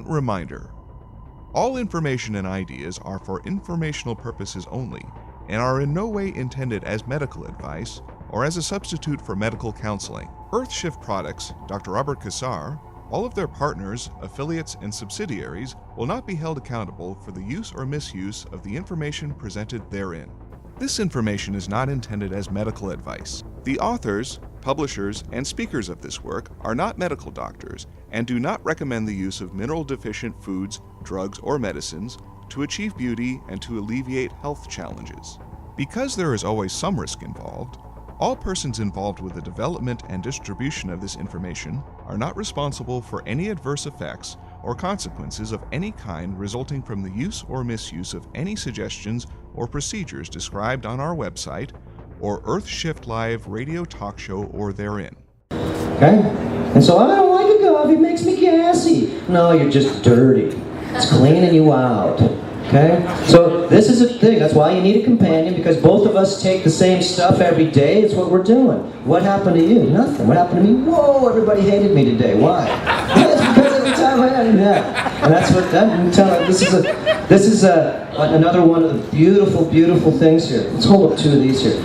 important reminder. All information and ideas are for informational purposes only and are in no way intended as medical advice or as a substitute for medical counseling. Earthshift Products, Dr. Robert Cassar, all of their partners, affiliates, and subsidiaries will not be held accountable for the use or misuse of the information presented therein. This information is not intended as medical advice. The authors, publishers, and speakers of this work are not medical doctors and do not recommend the use of mineral-deficient foods, drugs, or medicines to achieve beauty and to alleviate health challenges. Because there is always some risk involved, all persons involved with the development and distribution of this information are not responsible for any adverse effects or consequences of any kind resulting from the use or misuse of any suggestions or procedures described on our website or Earthshift Live radio talk show or therein. Okay? And so, I don't like a coffee, it makes me gassy. No, you're just dirty. It's cleaning you out. Okay? So this is a thing. That's why you need a companion, because both of us take the same stuff every day. It's what we're doing. What happened to you? Nothing. What happened to me? Whoa, everybody hated me today. Why? It's because every time I had that. And that's what I'm telling you. This is another one of the beautiful, beautiful things here. Let's hold up two of these here.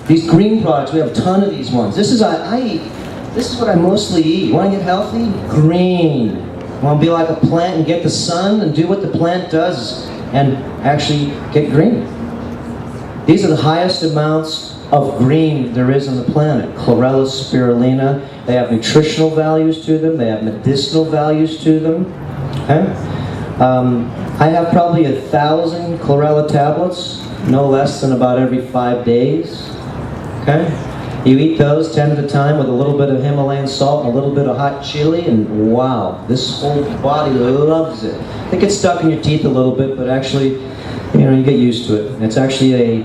These green products. We have a ton of these ones. This is what I mostly eat. You want to get healthy? Green. Want to be like a plant and get the sun and do what the plant does and actually get green. These are the highest amounts of green there is on the planet. Chlorella spirulina. They have nutritional values to them. They have medicinal values to them. Okay? I have probably 1,000 chlorella tablets, no less than about every 5 days. Okay? You eat those 10 at a time with a little bit of Himalayan salt and a little bit of hot chili, and wow, this whole body loves it. It gets stuck in your teeth a little bit, but actually, you get used to it. It's actually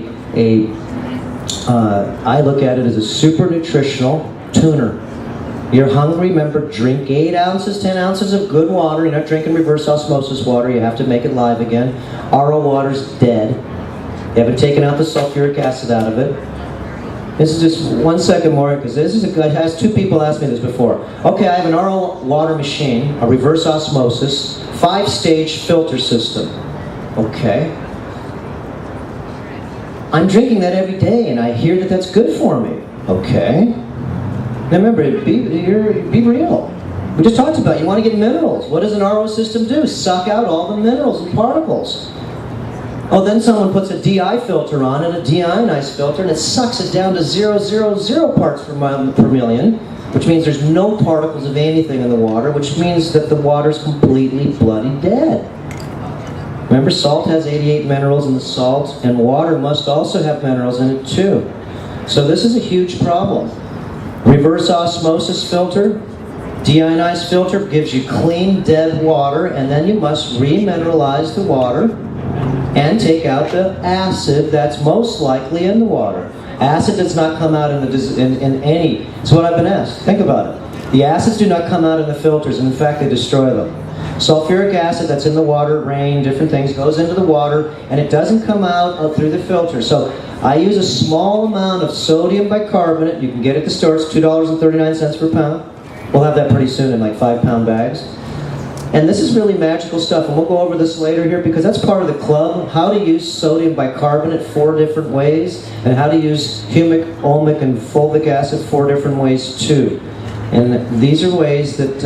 I look at it as a super nutritional tuner. You're hungry, remember, drink 8 ounces, 10 ounces of good water. You're not drinking reverse osmosis water. You have to make it live again. RO water's dead. You haven't taken out the sulfuric acid out of it. This is just 1 second more, because this is has 2 people asked me this before. Okay, I have an RO water machine, a reverse osmosis, 5-stage filter system. Okay. I'm drinking that every day, and I hear that that's good for me. Okay. Now remember, be real. We just talked about it. You want to get minerals. What does an RO system do? Suck out all the minerals and particles. Oh, then someone puts a DI filter on it, a deionized filter, and it sucks it down to 0.000 parts per million, which means there's no particles of anything in the water, which means that the water's completely bloody dead. Remember, salt has 88 minerals in the salt, and water must also have minerals in it too. So this is a huge problem. Reverse osmosis filter, deionized filter gives you clean, dead water, and then you must remineralize the water and take out the acid that's most likely in the water. Acid does not come out in any. It's what I've been asked. Think about it. The acids do not come out in the filters. In fact, they destroy them. Sulfuric acid that's in the water, rain, different things, goes into the water, and it doesn't come out through the filter. So I use a small amount of sodium bicarbonate. You can get it at the store. It's $2.39 per pound. We'll have that pretty soon in like 5-pound bags. And this is really magical stuff, and we'll go over this later here because that's part of the club, how to use sodium bicarbonate 4 different ways, and how to use humic, olmic, and fulvic acid 4 different ways too. And these are ways that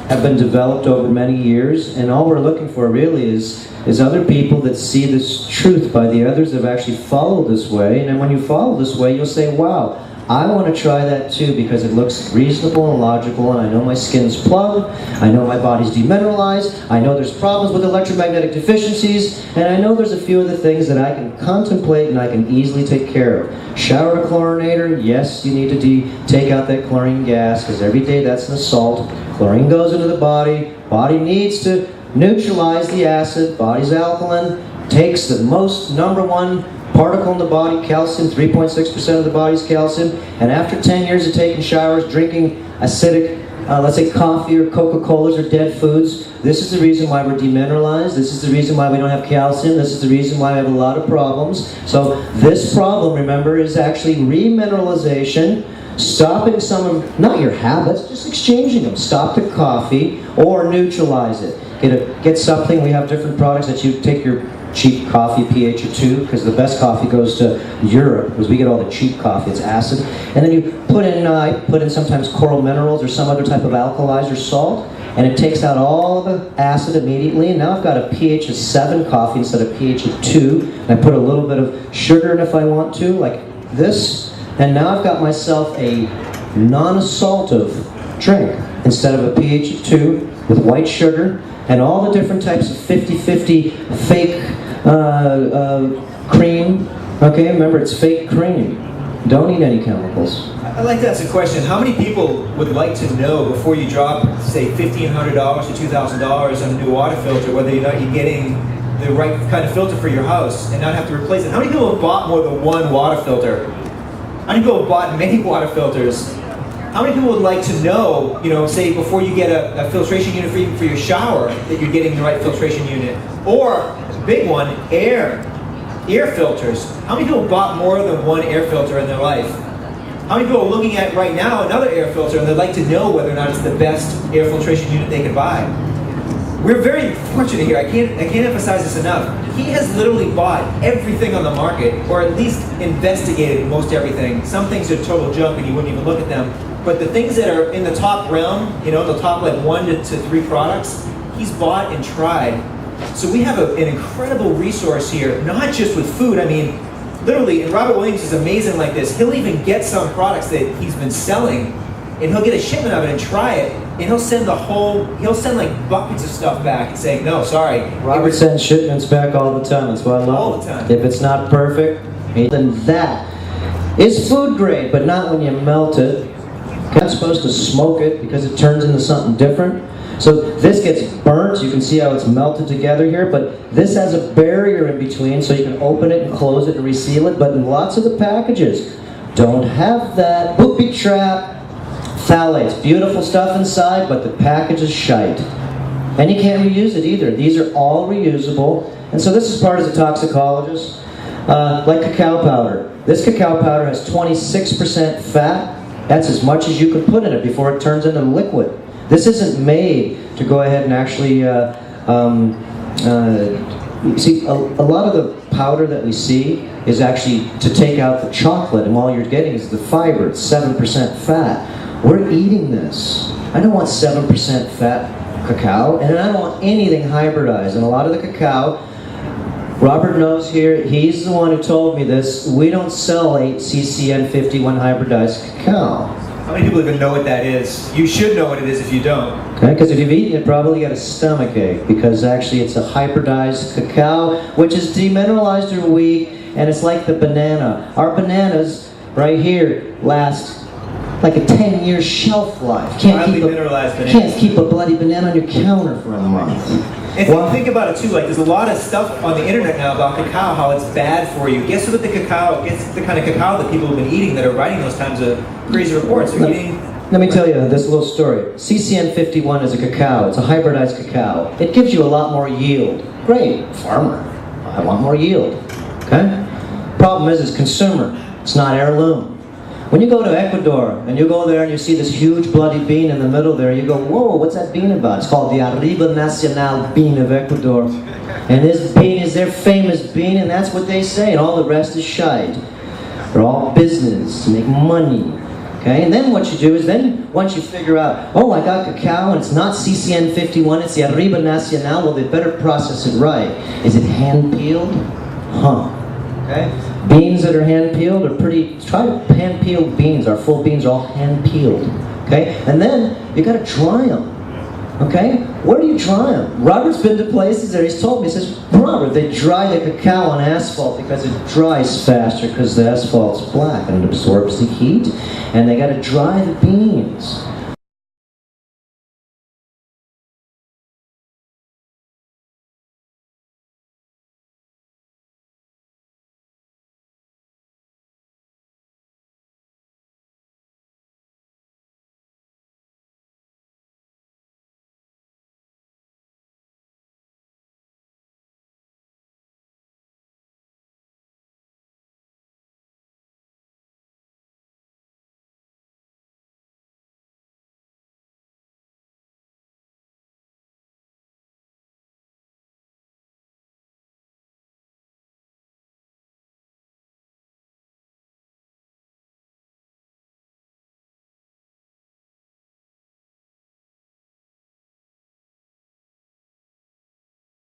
have been developed over many years, and all we're looking for really is other people that see this truth by the others that have actually followed this way. And then when you follow this way, you'll say, wow, I want to try that too because it looks reasonable and logical, and I know my skin's plugged, I know my body's demineralized, I know there's problems with electromagnetic deficiencies, and I know there's a few other things that I can contemplate and I can easily take care of. Shower chlorinator, yes, you need to take out that chlorine gas because every day that's an assault. Chlorine goes into the body needs to neutralize the acid, body's alkaline, takes the most #1 particle in the body, calcium, 3.6% of the body's calcium, and after 10 years of taking showers, drinking acidic, let's say coffee or Coca-Colas or dead foods, this is the reason why we're demineralized, this is the reason why we don't have calcium, this is the reason why we have a lot of problems. So this problem, remember, is actually remineralization stopping some of, not your habits, just exchanging them. Stop the coffee or neutralize it. Get something, we have different products that you take your cheap coffee pH of 2, because the best coffee goes to Europe, because we get all the cheap coffee, it's acid. And then you put in sometimes coral minerals or some other type of alkalizer salt, and it takes out all the acid immediately. And now I've got a pH of 7 coffee instead of pH of 2. And I put a little bit of sugar in if I want to, like this. And now I've got myself a non-assaultive drink instead of a pH of 2 with white sugar and all the different types of 50-50 fake cream. Okay, remember it's fake cream. Don't eat any chemicals. I'd like to ask a question. How many people would like to know before you drop, say, $1,500 to $2,000 on a new water filter, whether or not you're getting the right kind of filter for your house and not have to replace it? How many people have bought more than one water filter? How many people have bought many water filters? How many people would like to know, say before you get a filtration unit for your shower, that you're getting the right filtration unit? Or, big one, air filters. How many people bought more than one air filter in their life? How many people are looking at right now another air filter and they'd like to know whether or not it's the best air filtration unit they could buy? We're very fortunate here. I can't emphasize this enough. He has literally bought everything on the market, or at least investigated most everything. Some things are total junk and you wouldn't even look at them. But the things that are in the top realm, the top like 1 to 3 products, he's bought and tried. So we have an incredible resource here, not just with food. I mean, literally, and Robert Williams is amazing like this. He'll even get some products that he's been selling, and he'll get a shipment of it and try it, and he'll send like buckets of stuff back and say, no, sorry. Robert sends shipments back all the time. That's why I love it. All the time. If it's not perfect, then that is food grade, but not when you melt it. You're not supposed to smoke it because it turns into something different. So this gets burnt. You can see how it's melted together here, but this has a barrier in between, so you can open it and close it and reseal it. But in lots of the packages don't have that. Booby trap, phthalates, beautiful stuff inside, but the package is shite. And you can't reuse it either. These are all reusable. And so this is part as a toxicologist, like cacao powder. This cacao powder has 26% fat. That's as much as you could put in it before it turns into liquid. This isn't made to go ahead and actually, you see, a lot of the powder that we see is actually to take out the chocolate, and all you're getting is the fiber. It's 7% fat. We're eating this. I don't want 7% fat cacao, and I don't want anything hybridized. And a lot of the cacao, Robert knows here, he's the one who told me this, we don't sell 8 CCN51 hybridized cacao. How many people even know what that is? You should know what it is if you don't. Okay, because if you've eaten it, probably got a stomach ache, because actually it's a hybridized cacao, which is demineralized through wheat, and it's like the banana. Our bananas, right here, last like a 10-year shelf life. Can't keep a bloody banana on your counter for a month. And think about it too, like there's a lot of stuff on the internet now about cacao, how it's bad for you. Guess what the kind of cacao that people have been eating that are writing those kinds of crazy reports? Let me tell you this little story. CCN51 is a cacao. It's a hybridized cacao. It gives you a lot more yield. Great, farmer. I want more yield. Okay? Problem is consumer. It's not heirloom. When you go to Ecuador, and you go there and you see this huge bloody bean in the middle there, you go, whoa, what's that bean about? It's called the Arriba Nacional bean of Ecuador. And this bean is their famous bean, and that's what they say, and all the rest is shite. They're all business, to make money. Okay, and then what you do is once you figure out, oh, I got cacao, and it's not CCN51, it's the Arriba Nacional, well, they better process it right. Is it hand-peeled? Huh. Okay? Beans that are hand-peeled are pretty, try hand-peeled beans. Our full beans are all hand-peeled. Okay? And then you gotta dry them. Okay? Where do you dry them? Robert's been to places there, he's told me, he says, Robert, they dry the cacao on asphalt because it dries faster because the asphalt's black and it absorbs the heat. And they gotta dry the beans.